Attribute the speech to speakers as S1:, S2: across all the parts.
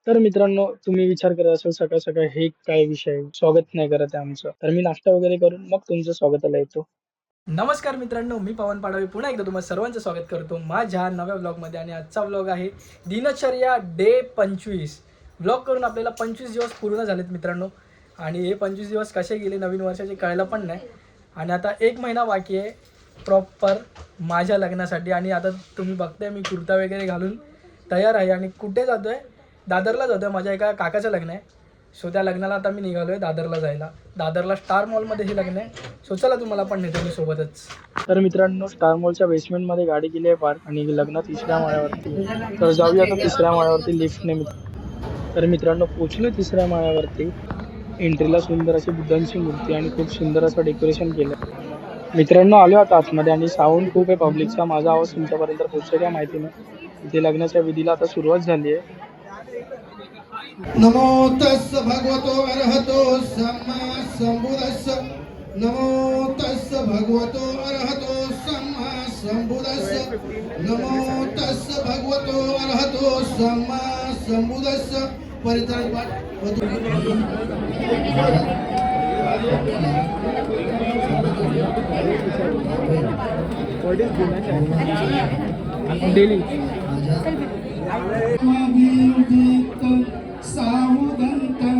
S1: तर मित्रांनो, तुम्ही विचार करत असाल सकाळ सकाळ हे काय विषय आहे? स्वागत नाही करत आहे आमचं. तर मी नाश्ता वगैरे करून मग तुमचं स्वागताला येतो.
S2: नमस्कार मित्रांनो, मी पवन पाडवी पुन्हा एकदा तुम्हा सर्वांचं स्वागत करतो माझ्या नव्या व्लॉगमध्ये. आणि आजचा व्लॉग आहे दिनचर्या डे 25. व्लॉग करून आपल्याला 25 दिवस पूर्ण झालेत मित्रांनो. आणि हे 25 दिवस कसे गेले नवीन वर्षाचे कळलं पण नाही. आणि आता 1 महिना बाकी आहे प्रॉपर माझ्या लग्नासाठी. आणि आता तुम्ही बघताय मी कुर्ता वगैरे घालून तयार आहे आणि कुठे जातो आहे, दादरला जातो आहे. माझ्या एका काकाचं लग्न आहे. सो त्या लग्नाला आता मी निघालो आहे दादरला जायला. दादरला स्टार मॉलमध्ये हे लग्न आहे. सो चला तुम्हाला पण नेतो मी सोबतच.
S1: तर मित्रांनो, स्टार मॉलच्या बेसमेंटमध्ये गाडी केली आहे पार्क आणि लग्न 3ऱ्या माळ्यावरती आहे. तर जाऊया आता 3ऱ्या माळ्यावरती लिफ्टने. तर मित्रांनो, पोचलो 3ऱ्या माळ्यावरती. एंट्रीला सुंदर अशी बुद्धांची मूर्ती आणि खूप सुंदर असं डेकोरेशन केलं. मित्रांनो, आलो आता आतमध्ये आणि साऊंड खूप आहे पब्लिकचा. माझा आवाज तुमच्यापर्यंत पोहोचेल का माहिती नाही. इथे लग्नाच्या विधीला आता सुरुवात झाली आहे.
S3: नमो तस् भगवतो अरहतो सम्मा संबुद्धस्स. नमो तस् भगवतो अरहतो सम्मा संबुद्धस्स. नमो तस् भगवतो अरहतो सम्मा संबुद्धस्स. परित्राण पाठ
S1: डेली
S3: साहुदन्तं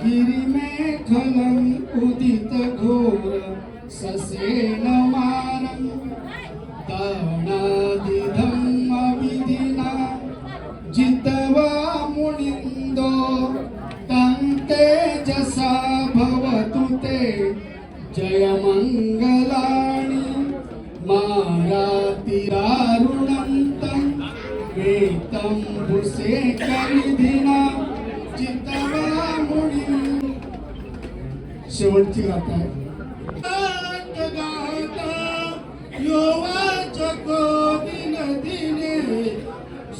S3: गिरिमेखलम् उदित घोर ससेन मारं दानादिधम् अविधिना जितवा मुनिन्दो तं तेजसा भवतु ते जयमङ्गलानि मारातिरारुणन्तं वेतं भुसेकविधिना चितवा मुनि. शेवटची गाथा आहे. गाता योवाचको दिन दिने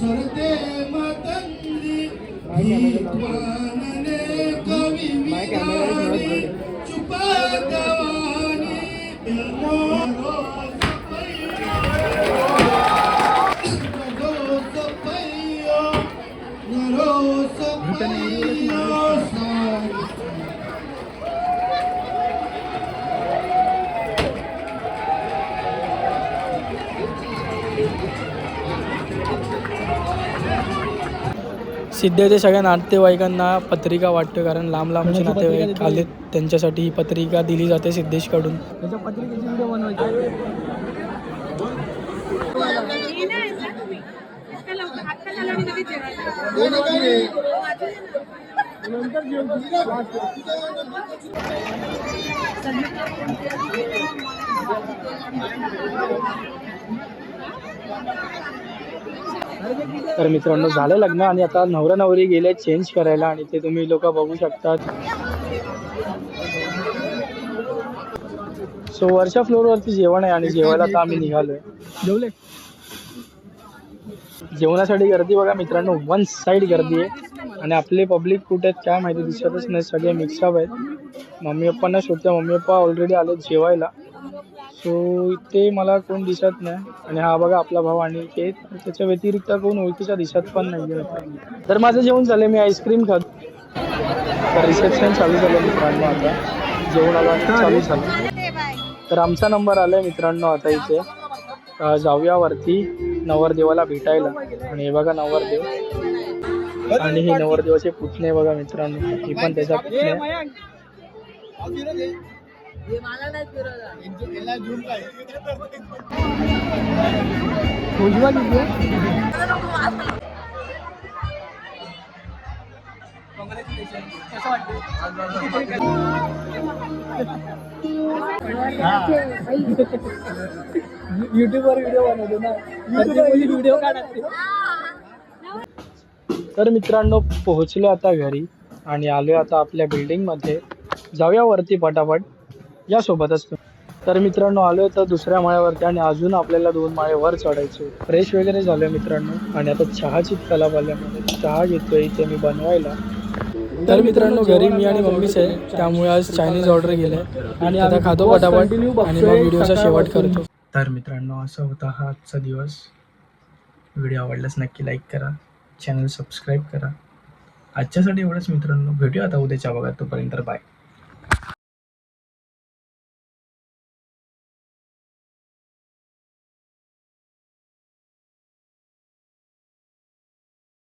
S3: सरते मतंदी भीत्वानने कवि विदानी चुपादवानी बिल्मोरो
S2: सिद्धे ते सगळ्या नातेवाईकांना पत्रिका वाटतो, कारण लांब लांबचे नातेवाईक आलेत त्यांच्यासाठी ही पत्रिका दिली जाते सिद्धेशकडून. त्याच्या पत्रिकेची व्हिडिओ बनवायची.
S1: तर मित्रांनो, झालं लग्न आणि आता नवरा नवरी गेले चेंज करायला आणि ते तुम्ही लोक बघू शकतात. सो वरच्या फ्लोअरवरती जेवण आहे आणि जेवायला आता आम्ही निघालोय.
S2: जेवले?
S1: जेवणासाठी गर्दी बघा मित्रांनो, वन साईड गर्दी आहे आणि आपले पब्लिक कुठे आहेत काय माहिती, दिसतच नाही. सगळे मिक्सअप आहेत. मम्मी पप्पांना शोधते. मम्मी पप्पा ऑलरेडी आले जेवायला. सो इथे मला कोण दिसत नाही. आणि हा बघा आपला भाऊ आणि ते, त्याच्या व्यतिरिक्त कोण ओळखीचा दिसत पण नाही. तर माझं जेवण झालं, मी आईस्क्रीम खातो. तर रिसेप्शन चालू झालं मित्रांनो. आता जेवण आलं आणि चालू झालं. तर आमचा नंबर आलाय मित्रांनो. आता इथे जाऊया वरती नवरदेवाला भेटायला. आणि हे बघा नवरदेव आणि हे नवरदेवाचे पुतणे बघा मित्रांनो. ही पण त्याचा पुतणे.
S2: युट्यूबवर व्हिडिओ बनवतो ना, व्हिडिओ काढायचे.
S1: तर मित्रांनो, पोहोचलो आता घरी आणि आलोय आता आपल्या बिल्डिंग मध्ये. जाऊया वरती पटापट या सोबतच. तर मित्रांनो, आलोय तर 2ऱ्या माळ्यावरती आणि अजून आपल्याला 2 माळे वर चढायचे. फ्रेश वगैरे झालोय मित्रांनो आणि आता चहाची तलब आल्यामुळे चहा घेतोय इथे मी बनवायला.
S2: तर मित्रांनो, घरी मी आणि मम्मीच आहे, त्यामुळे आज चायनीज ऑर्डर केलंय आणि आता खातो पटापट आणि मग व्हिडिओचा शेवट करतो. तर मित्रांनो, असा होता हा आजचा दिवस. व्हिडिओ आवडल्यास नक्की लाईक करा, चॅनल सबस्क्राईब करा. आजच्यासाठी एवढंच मित्रांनो, भेटूया आता उद्याच्या भागात. तोपर्यंत बाय.